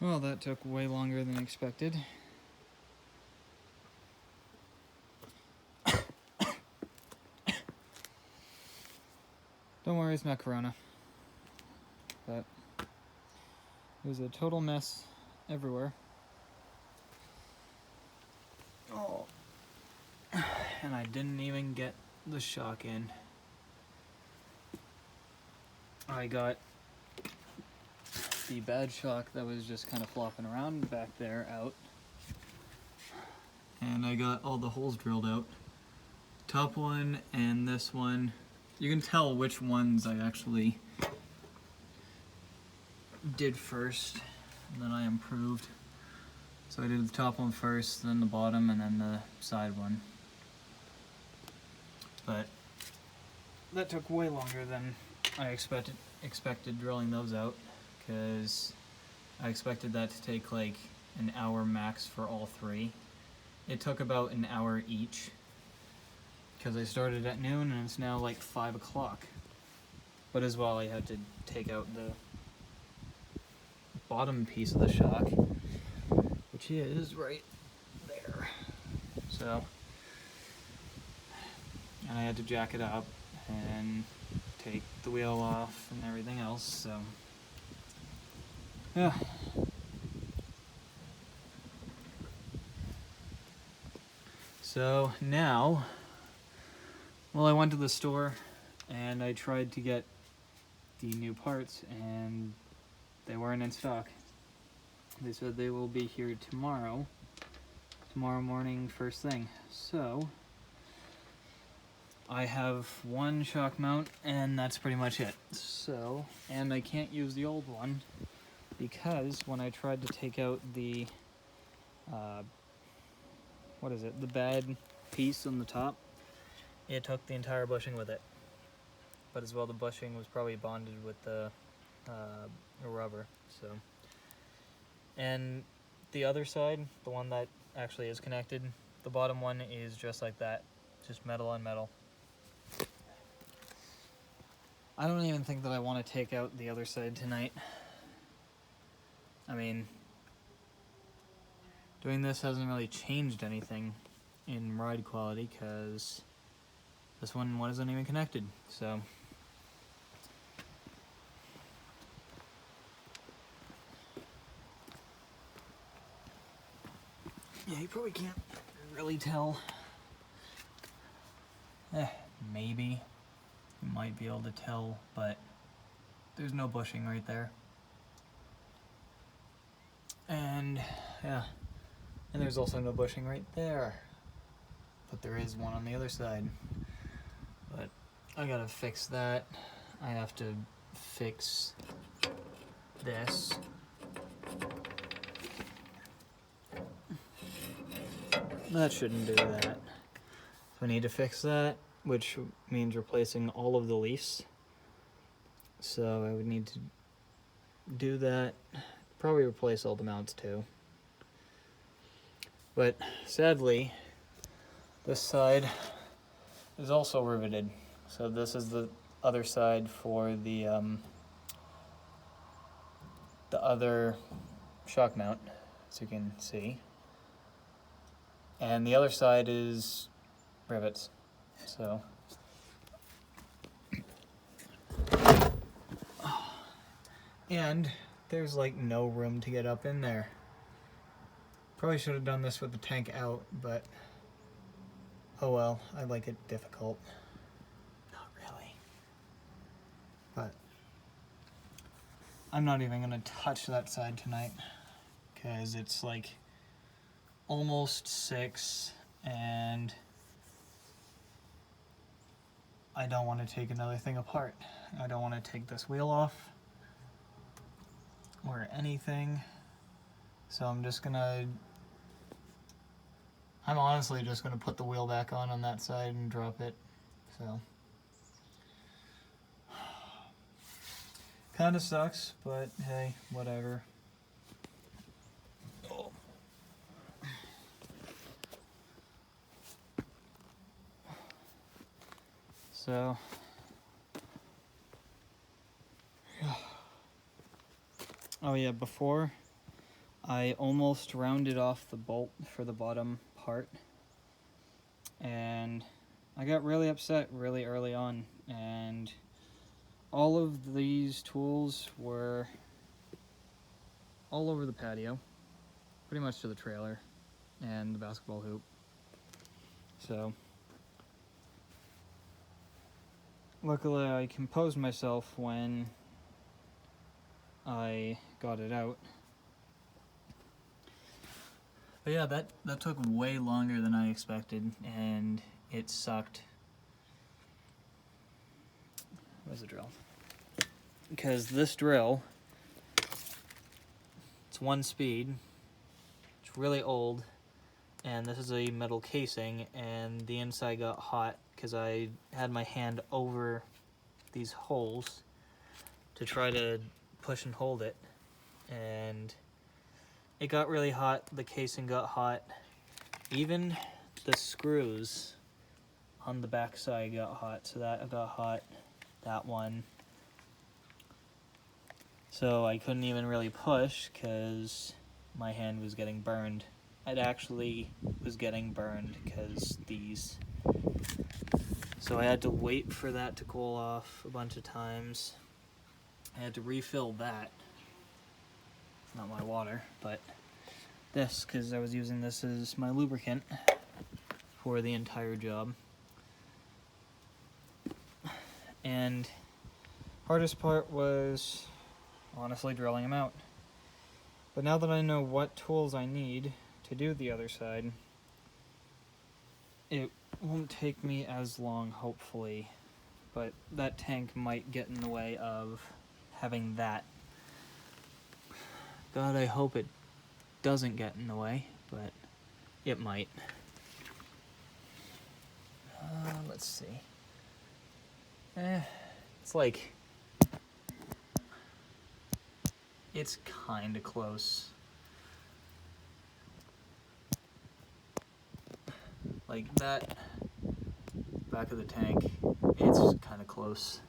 Well, that took way longer than expected. Don't worry, it's not Corona. But it was a total mess everywhere. Oh. And I didn't even get the shock in. I got the bad shock that was just kind of flopping around back there out. And I got all the holes drilled out. Top one and this one. You can tell which ones I actually did first, and then I improved. So I did the top one first, then the bottom, and then the side one. But that took way longer than I expected drilling those out, because I expected that to take like an hour max for all three. It took about an hour each, because I started at noon and it's now like 5 o'clock. But as well, I had to take out the bottom piece of the shock, which is right there. So, and I had to jack it up and take the wheel off and everything else, so yeah. So now, well, I went to the store and I tried to get the new parts and they weren't in stock. They said they will be here tomorrow morning first thing. So I have one shock mount and that's pretty much it. So, and I can't use the old one because when I tried to take out the the bad piece on the top, it took the entire bushing with it. But as well, the bushing was probably bonded with the rubber. So, and the other side, the one that actually is connected, the bottom one is just like that, just metal on metal. I don't even think that I want to take out the other side tonight. I mean, doing this hasn't really changed anything in ride quality because this one wasn't even connected, so. Yeah, you probably can't really tell. Maybe. You might be able to tell, but there's no bushing right there. And, yeah. And there's also no bushing right there. But there is one on the other side. But I gotta fix that. I have to fix this. That shouldn't do that. So I need to fix that, which means replacing all of the leaves. So I would need to do that. Probably replace all the mounts too. But sadly, this side is also riveted. So this is the other side for the other shock mount, as you can see. And the other side is rivets. So and there's like no room to get up in there. Probably should have done this with the tank out, but oh well, I like it difficult. Not really. But I'm not even gonna touch that side tonight because it's like almost 6 and I don't want to take another thing apart. I don't want to take this wheel off or anything. So I'm honestly just gonna put the wheel back on that side and drop it. So kinda sucks, but hey, whatever. Oh. So oh yeah, before I almost rounded off the bolt for the bottom part, and I got really upset really early on, and all of these tools were all over the patio, pretty much to the trailer and the basketball hoop. So luckily I composed myself when I got it out. But yeah, that took way longer than I expected, and it sucked. Where's the drill? Because this drill, it's one speed, it's really old, and this is a metal casing, and the inside got hot because I had my hand over these holes to try to push and hold it, and it got really hot, the casing got hot, even the screws on the back side got hot, so that got hot, that one. So I couldn't even really push because my hand was getting burned. It actually was getting burned because these. So I had to wait for that to cool off a bunch of times. I had to refill that. Not my water, but this, because I was using this as my lubricant for the entire job. And hardest part was honestly drilling them out. But now that I know what tools I need to do the other side, it won't take me as long, hopefully. But that tank might get in the way of having that. God, I hope it doesn't get in the way, but it might. Let's see. It's like, it's kind of close. Like that back of the tank, it's kind of close.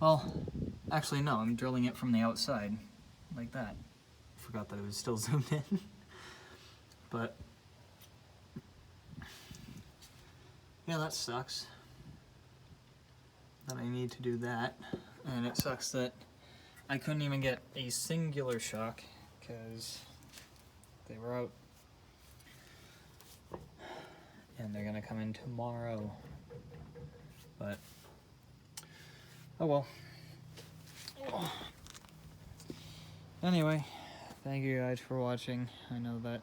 Well, actually no, I'm drilling it from the outside, like that. Forgot that it was still zoomed in. But yeah, that sucks that I need to do that, and it sucks that I couldn't even get a singular shock because they were out, and they're gonna come in tomorrow. But oh well. Anyway, thank you guys for watching. I know that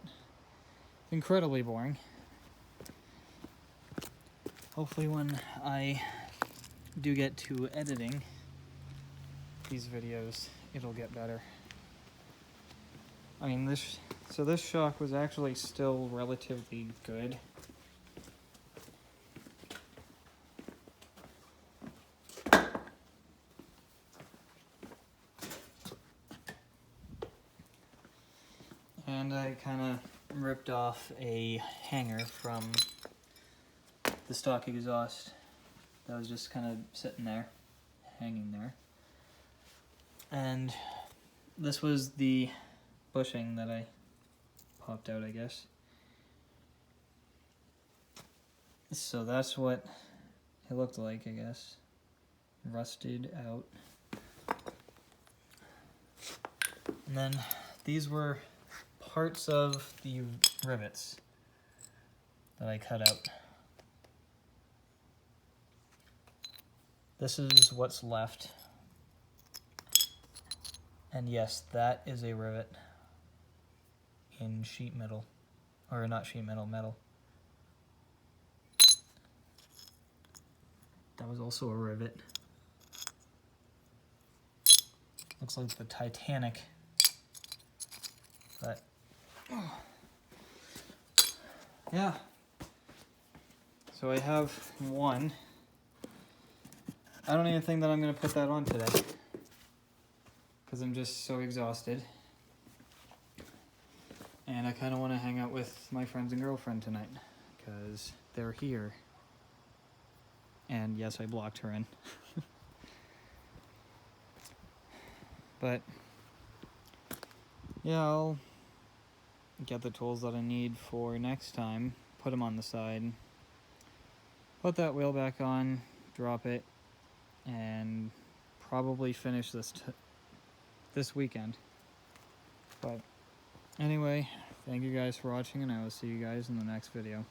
incredibly boring. Hopefully when I do get to editing these videos, it'll get better. I mean, this shock was actually still relatively good. And I kind of ripped off a hanger from the stock exhaust that was just kind of sitting there, hanging there. And this was the bushing that I popped out, I guess. So that's what it looked like, I guess. Rusted out. And then these were parts of the rivets that I cut out. This is what's left. And yes, that is a rivet in sheet metal. Or not sheet metal, metal. That was also a rivet. Looks like the Titanic. But yeah. So I have one. I don't even think that I'm going to put that on today, because I'm just so exhausted. And I kind of want to hang out with my friends and girlfriend tonight, because they're here. And yes, I blocked her in. But yeah, I'll get the tools that I need for next time, put them on the side, put that wheel back on, drop it, and probably finish this weekend. But anyway, thank you guys for watching, and I will see you guys in the next video.